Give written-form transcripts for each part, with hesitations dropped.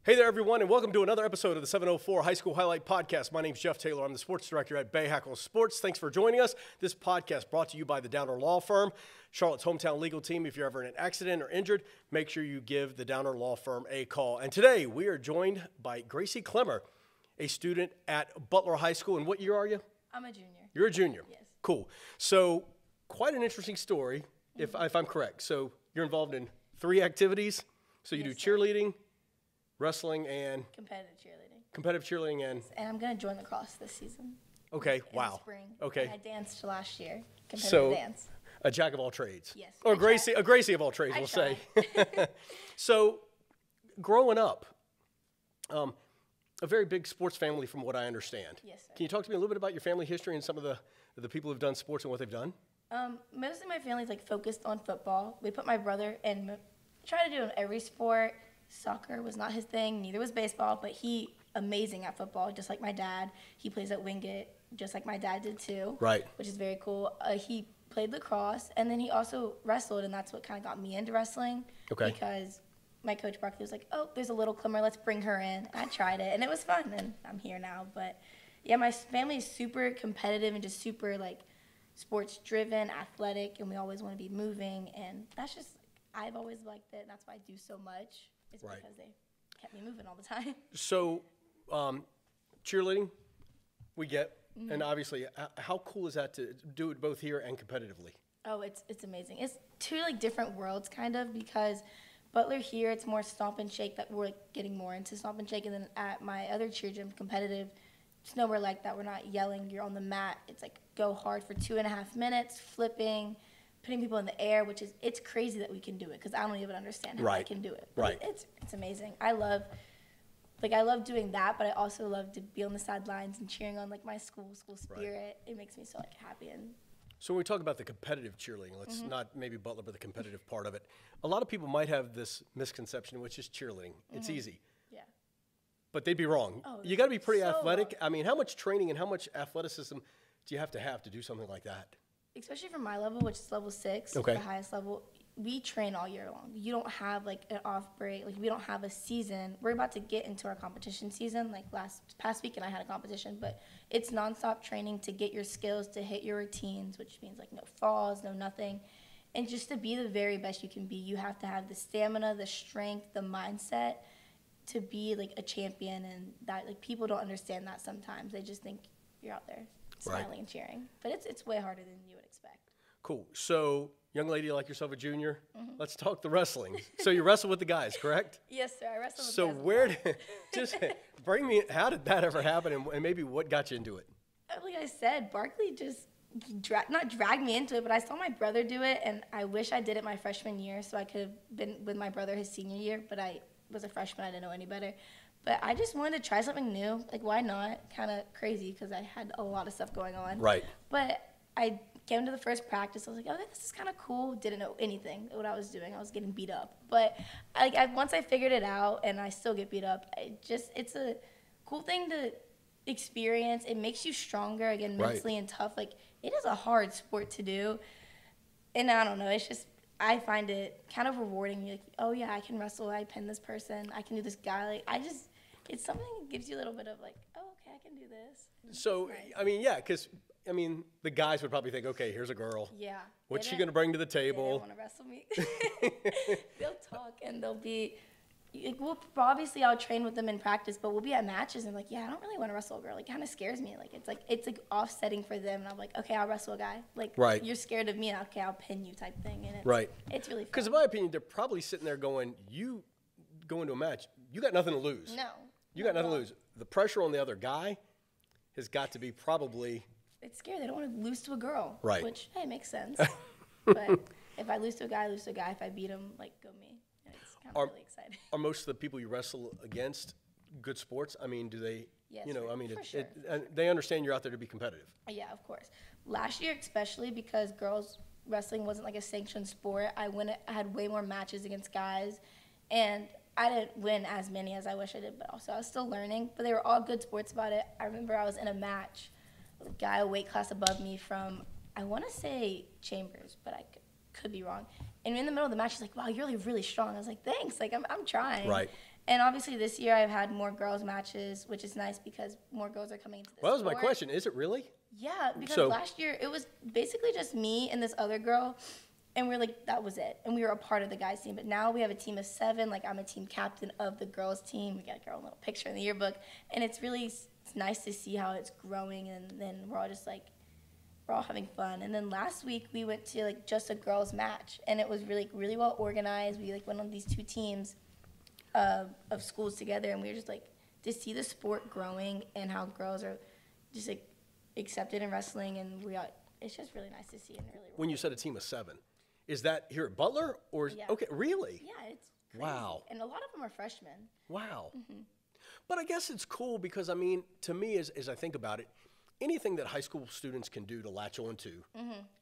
Hey there, everyone, and welcome to another episode of the 704 High School Highlight Podcast. My name's Jeff Taylor. I'm the sports director at Bahakel Sports. Thanks for joining us. This podcast brought to you by the Downer Law Firm, Charlotte's hometown legal team. If you're ever in an accident or injured, make sure you give the Downer Law Firm a call. And today, we are joined by Gracie Clemmer, a student at Butler High School. And what year are you? I'm a junior. You're a junior? Yes. Cool. So, quite an interesting story, if I'm correct. So, you're involved in 3 activities. So, you do cheerleading, wrestling, and competitive cheerleading. And I'm going to join lacrosse this season. Okay, in wow. The spring. Okay. And I danced last year. Competitive dance. A jack of all trades. Yes. Or a Gracie of all trades, we'll say. So, growing up, a very big sports family from what I understand. Yes, sir. Can you talk to me a little bit about your family history and some of the people who've done sports and what they've done? Mostly my family's focused on football. We put my brother in, try to do in every sport. Soccer was not his thing, neither was baseball, but he amazing at football, just like my dad. He plays at Wingate, just like my dad did too. Right. Which is very cool. He played lacrosse, and then he also wrestled, and that's what kind of got me into wrestling. Okay. Because my coach Barkley was like, oh, there's a little Clemmer, let's bring her in. I tried it, and it was fun, and I'm here now. But yeah, my family is super competitive and just super sports driven, athletic, and we always want to be moving, and that's just, I've always liked it, and that's why I do so much. It's because they kept me moving all the time. So, cheerleading, we get, and obviously, how cool is that to do it both here and competitively? Oh, it's amazing. It's 2 different worlds kind of, because Butler here, it's more stomp and shake, that we're getting more into stomp and shake, and then at my other cheer gym, competitive, it's nowhere like that. We're not yelling. You're on the mat. It's go hard for 2.5 minutes, flipping, putting people in the air, which is, it's crazy that we can do it, because I don't even understand how I can do it. Right. It's amazing. I love doing that, but I also love to be on the sidelines and cheering on my school spirit. It makes me so happy. And so when we talk about the competitive cheerleading, let's not maybe Butler, but the competitive part of it. A lot of people might have this misconception, which is cheerleading. It's easy. Yeah. But they'd be wrong. Oh, you got to be pretty so athletic. wrong. I mean, how much training and how much athleticism do you have to do something like that? Especially for my level, which is level 6, the highest level, we train all year long. You don't have an off break. We don't have a season. We're about to get into our competition season. Past weekend I had a competition, but it's nonstop training to get your skills, to hit your routines, which means no falls, no nothing. And just to be the very best you can be, you have to have the stamina, the strength, the mindset to be a champion. And that people don't understand that sometimes. They just think you're out there smiling and cheering. But it's way harder than you would expect. Cool. So, young lady like yourself, a junior, let's talk the wrestling. So you wrestle with the guys, correct? Yes, sir. I wrestle with the guys. So just bring me, how did that ever happen, and maybe what got you into it? Like I said, Barkley just not dragged me into it, but I saw my brother do it, and I wish I did it my freshman year so I could have been with my brother his senior year, but I was a freshman. I didn't know any better. But I just wanted to try something new. Why not? Kind of crazy because I had a lot of stuff going on. Right. But I came to the first practice. I was like, oh, this is kind of cool. Didn't know anything what I was doing. I was getting beat up. But once I figured it out, and I still get beat up, it's a cool thing to experience. It makes you stronger, again, mentally and tough. It is a hard sport to do. And I don't know. It's just, I find it kind of rewarding. You're oh, yeah, I can wrestle. I pin this person. I can do this guy. It's something that gives you a little bit of oh, okay, I can do this. So, nice. I mean, yeah, because, the guys would probably think, okay, here's a girl. Yeah. What's she going to bring to the table? They don't want to wrestle me. They'll talk, and they'll be, obviously I'll train with them in practice, but we'll be at matches, and yeah, I don't really want to wrestle a girl. It kind of scares me. It's offsetting for them, and I'm okay, I'll wrestle a guy. Right. You're scared of me, and okay, I'll pin you type thing. And it's really fun. Because in my opinion, they're probably sitting there going, you go into a match, you got nothing to lose. No. You got nothing to lose. The pressure on the other guy has got to be probably... It's scary. They don't want to lose to a girl. Right. Which, hey, makes sense. But if I lose to a guy, I lose to a guy. If I beat him, go me. And it's kind of really exciting. Are most of the people you wrestle against good sports? Do they... Yes, for sure. They understand you're out there to be competitive. Yeah, of course. Last year, especially because girls wrestling wasn't a sanctioned sport, I had way more matches against guys, and I didn't win as many as I wish I did, but also I was still learning. But they were all good sports about it. I remember I was in a match with a guy a weight class above me from, I want to say Chambers, but I could be wrong. And in the middle of the match, he's like, wow, you're really strong. I was like, thanks. I'm trying. Right. And obviously this year I've had more girls matches, which is nice because more girls are coming into the Well, that was sport. my question. Is it really? Yeah, because last year it was basically just me and this other girl, and we were like, that was it. And we were a part of the guys' team. But now we have a team of 7. Like, I'm a team captain of the girls' team. We got like our own little picture in the yearbook. And it's nice to see how it's growing. And then we're all just like, we're all having fun. And then last week we went to like just a girls' match. And it was really, really well organized. We like went on these 2 teams of schools together. And we were just like, to see the sport growing and how girls are just like accepted in wrestling. And it's just really nice to see. And really when you said a team of 7. Is that here at Butler or okay? Really? Yeah, it's crazy. Wow. And a lot of them are freshmen. Wow. But I guess it's cool because I mean, to me, as I think about it, anything that high school students can do to latch onto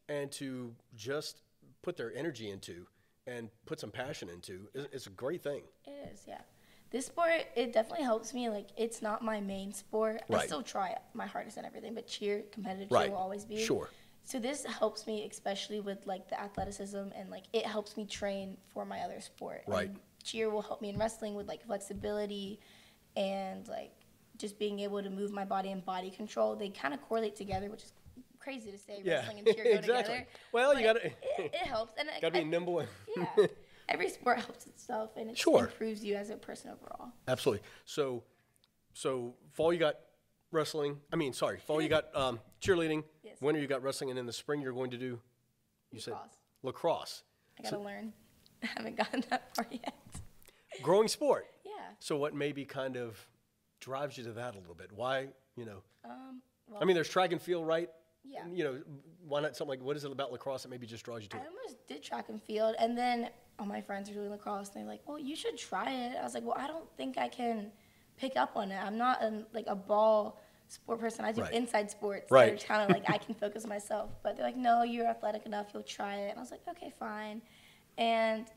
and to just put their energy into and put some passion into is a great thing. It is, yeah. This sport, it definitely helps me. Like, it's not my main sport. Right. I still try my hardest and everything, but competitive cheer will always be. Sure. So this helps me, especially with like the athleticism, and like it helps me train for my other sport. Right. And cheer will help me in wrestling with like flexibility and like just being able to move my body and body control. They kind of correlate together, which is crazy to say. Wrestling and cheer go together. Well, but you got to. It helps, and got to be nimble. Yeah. Every sport helps itself, and it improves you as a person overall. Absolutely. So fall you got wrestling. Fall you got cheerleading. Yes. Winter you got wrestling, and in the spring you're going to do. You said lacrosse. I gotta learn. I haven't gotten that far yet. Growing sport. Yeah. So what maybe kind of drives you to that a little bit? Why, Well, I mean, there's track and field, right? Yeah. Why not something like, what is it about lacrosse that maybe just draws you to it? I almost did track and field, and then all my friends are doing lacrosse, and they're like, well, you should try it. I was like, well, I don't think I can pick up on it. I'm not a ball sport person. I do inside sports. Right. That are kind of like I can focus on myself. But they're like, no, you're athletic enough. You'll try it. And I was like, okay, fine. And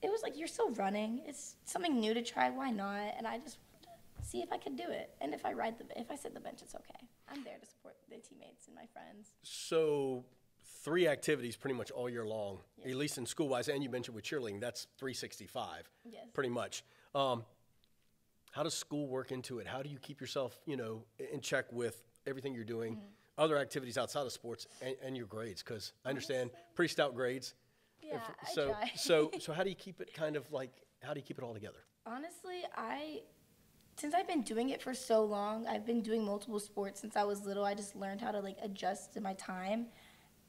it was like, you're still running. It's something new to try. Why not? And I just wanted to see if I could do it. And if I sit the bench, it's okay. I'm there to support the teammates and my friends. So 3 activities pretty much all year long, at least in school-wise. And you mentioned with cheerleading, that's 365, pretty much. How does school work into it? How do you keep yourself, in check with everything you're doing, other activities outside of sports, and your grades? Because I understand pretty stout grades. Yeah, I try. so how do you keep it how do you keep it all together? Honestly, since I've been doing it for so long, I've been doing multiple sports since I was little. I just learned how to adjust to my time.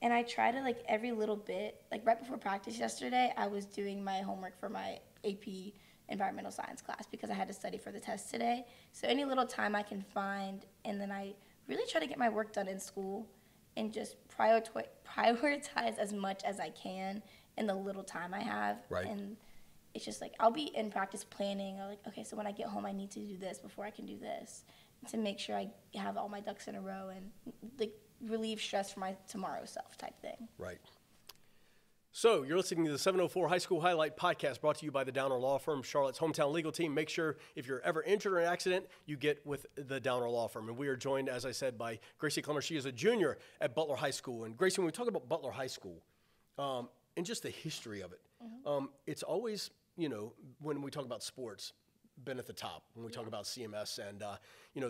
And I try to every little bit, right before practice yesterday, I was doing my homework for my AP environmental science class because I had to study for the test today. So any little time I can find, and then I really try to get my work done in school and just prioritize as much as I can in the little time I have. Right. And it's just I'll be in practice planning. I'm okay, so when I get home, I need to do this before I can do this, to make sure I have all my ducks in a row and relieve stress for my tomorrow self type thing. Right. So you're listening to the 704 High School Highlight Podcast, brought to you by the Downer Law Firm, Charlotte's hometown legal team. Make sure if you're ever injured in an accident, you get with the Downer Law Firm. And we are joined, as I said, by Gracie Clemmer. She is a junior at Butler High School. And Gracie, when we talk about Butler High School and just the history of it, it's always, when we talk about sports, been at the top. When we talk about CMS and,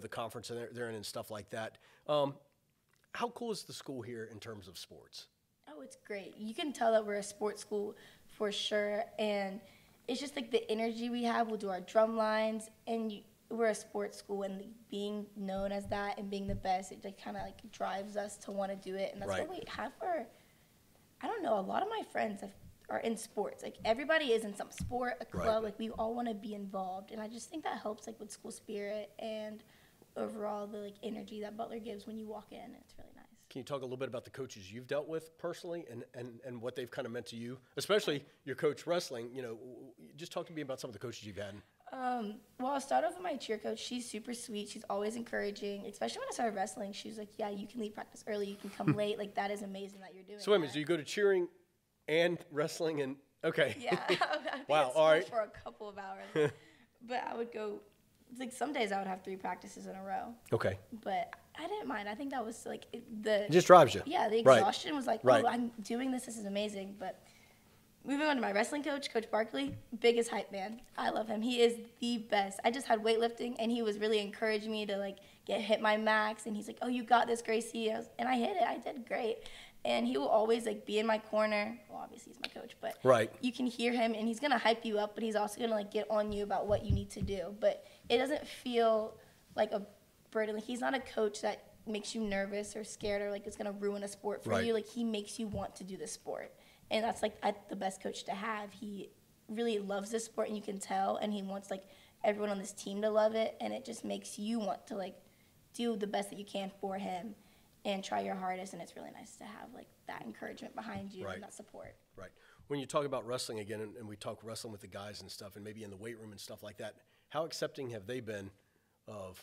the conference they're in and stuff like that. How cool is the school here in terms of sports? Oh, it's great. You can tell that we're a sports school for sure, and it's just the energy we have. We'll do our drum lines, and we're a sports school, and being known as that and being the best, it kind of drives us to want to do it, and that's what we have for. I don't know. A lot of my friends are in sports. Everybody is in some sport, a club. We all want to be involved, and I just think that helps with school spirit and overall the energy that Butler gives when you walk in. It's really nice. Can you talk a little bit about the coaches you've dealt with personally and what they've kind of meant to you, especially your coach wrestling? Just talk to me about some of the coaches you've had. Well, I'll start off with my cheer coach. She's super sweet. She's always encouraging, especially when I started wrestling. She was like, yeah, you can leave practice early. You can come late. That is amazing that you're doing So wait a minute, do you go to cheering and wrestling and – okay. Yeah. Wow, all right. For a couple of hours. But I would go – some days I would have 3 practices in a row. Okay. But I didn't mind. I think that was it just drives you. Yeah, the exhaustion was oh, I'm doing this. This is amazing. But moving on to my wrestling coach, Coach Barkley, biggest hype man. I love him. He is the best. I just had weightlifting, and he was really encouraging me to, like, hit my max. And he's like, oh, you got this, Gracie. And I hit it. I did great. And he will always, like, be in my corner. Well, obviously he's my coach, but you can hear him, and he's going to hype you up, but he's also going to, like, get on you about what you need to do. But it doesn't feel like a burden. Like, he's not a coach that makes you nervous or scared or, like, it's going to ruin a sport for you. Like, he makes you want to do the sport. And that's, like, the best coach to have. He really loves this sport, and you can tell, and he wants, like, everyone on this team to love it, and it just makes you want to, like, do the best that you can for him and try your hardest, and it's really nice to have, like, that encouragement behind you and that support. Right. When you talk about wrestling again, and we talk wrestling with the guys and stuff, and maybe in the weight room and stuff like that, how accepting have they been of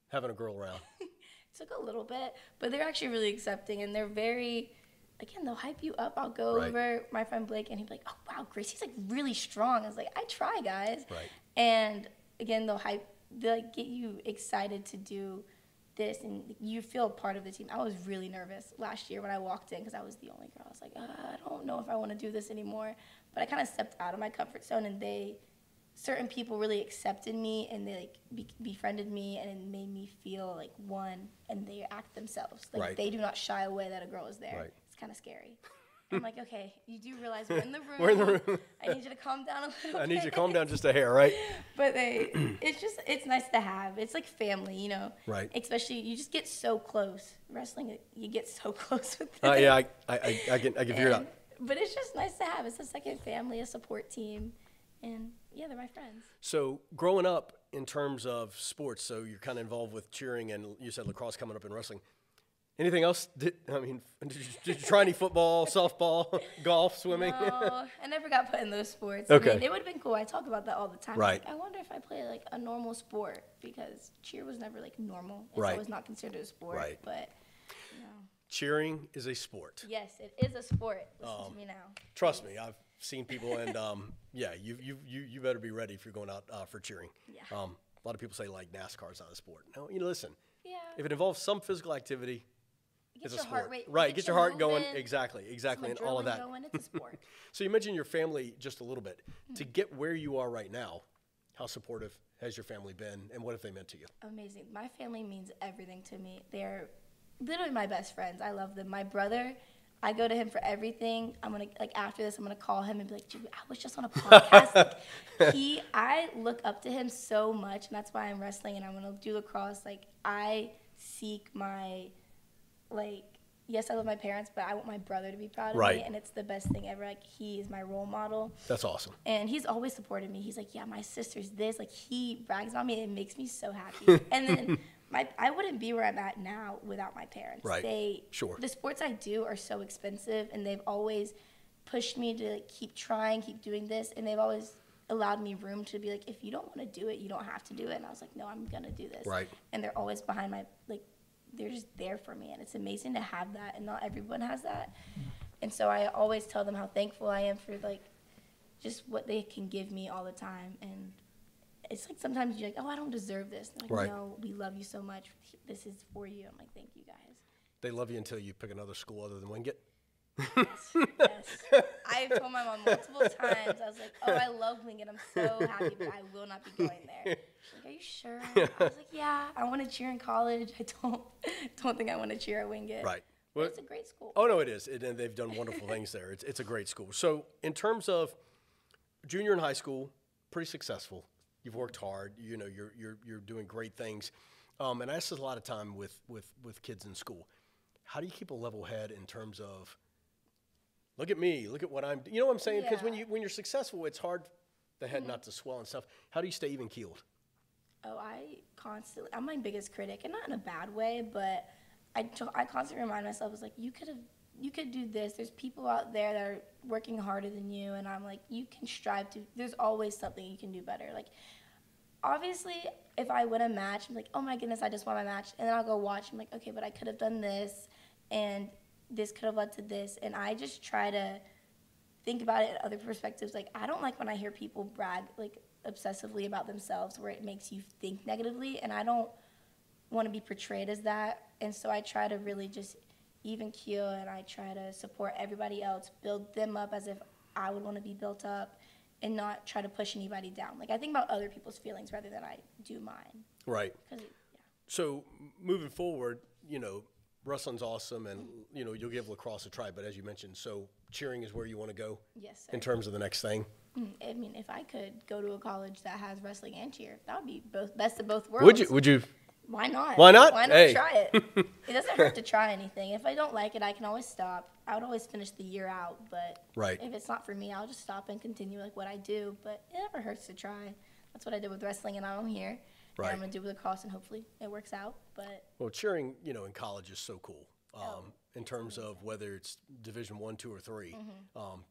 having a girl around? It took a little bit, but they're actually really accepting, and they're very... Again, they'll hype you up. I'll go over my friend Blake, and he'd be like, oh, wow, Gracie's, like, really strong. I was like, I try, guys. And, again, they'll like, get you excited to do this, and you feel a part of the team. I was really nervous last year when I walked in because I was the only girl. I was like, I don't know if I want to do this anymore. But I kind of stepped out of my comfort zone, and certain people really accepted me, and they, like, befriended me, and it made me feel like one, and they act themselves. Like, they do not shy away that a girl is there. Kind of scary. I'm like, okay, you do realize we're in the room. We're in the room. I need you to calm down a little bit. I need you to calm down just a hair, right? But it's nice to have. It's like family, you know? Right. Especially, you just get so close. Wrestling, you get so close with them. Yeah, I can figure it out. But it's just nice to have. It's a second family, a support team. And, yeah, they're my friends. So, growing up in terms of sports, so you're kind of involved with cheering, and you said lacrosse coming up in wrestling. Anything else? Did you try any football, softball, golf, swimming? No, I never got put in those sports. Okay. I mean, it would have been cool. I talk about that all the time. Right. Like, I wonder if I play, like, a normal sport, because cheer was never, like, normal. It's always not considered a sport. Right. But, you know. Cheering is a sport. Yes, it is a sport. Listen to me now. Trust me, I've seen people, and yeah, you better be ready if you're going out for cheering. Yeah. A lot of people say, like, NASCAR's not a sport. No, listen. Yeah. If it involves some physical activity, Get it's your a sport. Heart rate. Right, get your heart movement, going. Exactly, and all of that. Going. It's a sport. So you mentioned your family just a little bit. To get where you are right now, how supportive has your family been, and what have they meant to you? Amazing. My family means everything to me. They're literally my best friends. I love them. My brother, I go to him for everything. I'm going to, like, after this, I'm going to call him and be like, dude, I was just on a podcast. I look up to him so much, and that's why I'm wrestling and I'm going to do lacrosse. Like, I seek my, like, yes, I love my parents, but I want my brother to be proud of me, and it's the best thing ever. Like, he is my role model. That's awesome. And he's always supported me. He's like, yeah, my sister's this. Like, he brags on me, and it makes me so happy. And then I wouldn't be where I'm at now without my parents. Right. The sports I do are so expensive, and they've always pushed me to, like, keep trying, keep doing this, and they've always allowed me room to be like, if you don't want to do it, you don't have to do it. And I was like, no, I'm going to do this. Right. And they're always behind my, like, they're just there for me, and it's amazing to have that, and not everyone has that. And so I always tell them how thankful I am for, like, just what they can give me all the time. And it's like sometimes you're like, oh, I don't deserve this. And they're like, no, we love you so much. This is for you. I'm like, thank you, guys. They love you until you pick another school other than Wingate. Yes. I've told my mom multiple times. I was like, oh, I love Wingate. I'm so happy, but I will not be going there. She's like, are you sure? I was like, yeah, I want to cheer in college. I don't think I want to cheer at Wingate. Right. Well, it's a great school. Oh, no, it is. And they've done wonderful things there. It's a great school. So in terms of junior and high school, pretty successful. You've worked hard. You know, you're doing great things. And I ask this a lot of time with kids in school. How do you keep a level head in terms of, look at me, look at what I'm, you know what I'm saying? Because when you're successful, it's hard the head not to swell and stuff. How do you stay even keeled? Oh, I'm my biggest critic, and not in a bad way, but I constantly remind myself, like, you could do this. There's people out there that are working harder than you, and I'm like, you can strive to, there's always something you can do better. Like, obviously, if I win a match, I'm like, oh my goodness, I just won my match, and then I'll go watch, I'm like, okay, but I could have done this, and this could have led to this, and I just try to think about it in other perspectives. Like, I don't like when I hear people brag, like, obsessively about themselves, where it makes you think negatively, and I don't want to be portrayed as that, and so I try to really just even keel, and I try to support everybody else, build them up as if I would want to be built up and not try to push anybody down. Like, I think about other people's feelings rather than I do mine. Right. So moving forward, wrestling's awesome, and, you'll give lacrosse a try. But as you mentioned, so cheering is where you want to go? Yes, sir. In terms of the next thing? I mean, if I could go to a college that has wrestling and cheer, that would be best of both worlds. Would you? Why not? Why not? Why not try it? It doesn't hurt to try anything. If I don't like it, I can always stop. I would always finish the year out, but if it's not for me, I'll just stop and continue like what I do. But it never hurts to try. That's what I did with wrestling, and now I'm here. Right. And I'm going to do with lacrosse, and hopefully it works out. But cheering, in college is so cool. In terms of whether it's Division I, II, or III,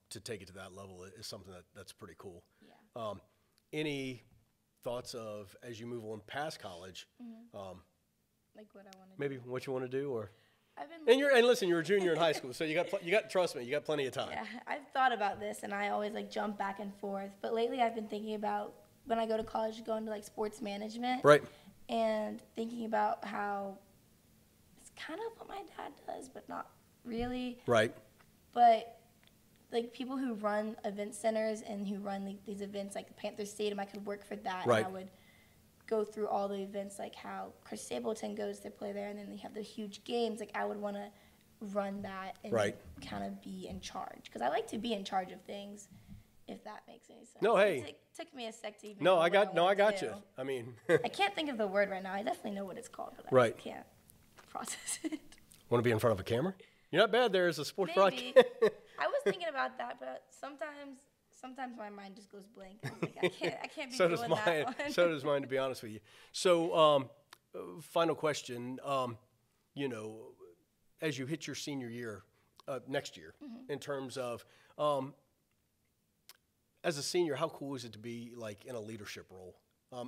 to take it to that level is something that's pretty cool. Yeah. Any thoughts of, as you move on past college, like what I want to maybe what you want to do, or I've been and listen, you're a junior in high school, so you got trust me, you got plenty of time. Yeah, I've thought about this, and I always jump back and forth. But lately, I've been thinking about when I go to college, going to sports management, right? And thinking about how it's kind of what my dad does, but not really, right? But people who run event centers and who run these events like the Panther Stadium, I could work for that, right. And I would go through all the events, like how Chris Stapleton goes to play there, and then they have the huge games. I would want to run that and kind of be in charge, because I like to be in charge of things. If that makes any sense. No, hey. It took me a sec to even. I got you. I mean, I can't think of the word right now. I definitely know what it's called, but I can't process it. Want to be in front of a camera? You're not bad there as a sports broadcast. I was thinking about that, but sometimes my mind just goes blank. I was I can't be so doing that one. So does mine, to be honest with you. So, final question. As you hit your senior year next year, in terms of as a senior, how cool is it to be in a leadership role?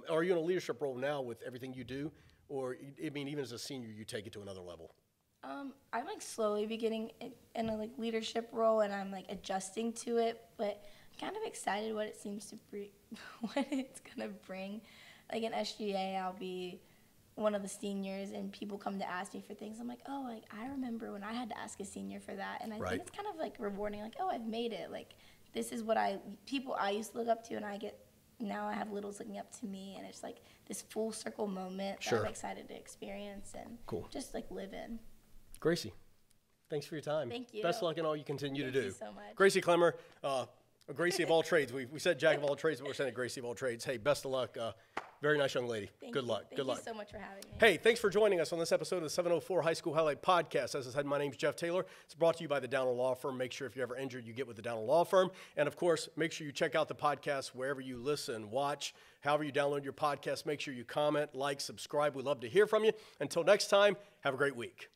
Are you in a leadership role now with everything you do, or even as a senior, you take it to another level? I'm slowly beginning in a leadership role, and I'm adjusting to it. But I'm kind of excited what it seems to what it's gonna bring. In SGA, I'll be one of the seniors, and people come to ask me for things. I'm like, I remember when I had to ask a senior for that, and I think it's kind of rewarding. I've made it. This is what people I used to look up to, and now I have littles looking up to me, and it's this full circle moment that I'm excited to experience and just live in. Gracie, thanks for your time. Thank you. Best of luck in all you continue to do. Thank you so much. Gracie Clemmer, a Gracie of all trades. We said Jack of all trades, but we're saying Gracie of all trades. Hey, best of luck. Very nice young lady. Good luck. Thank you so much for having me. Hey, thanks for joining us on this episode of the 704 High School Highlight Podcast. As I said, my name's Jeff Taylor. It's brought to you by the Downer Law Firm. Make sure if you're ever injured, you get with the Downer Law Firm. And, of course, make sure you check out the podcast wherever you listen, watch, however you download your podcast. Make sure you comment, like, subscribe. We'd love to hear from you. Until next time, have a great week.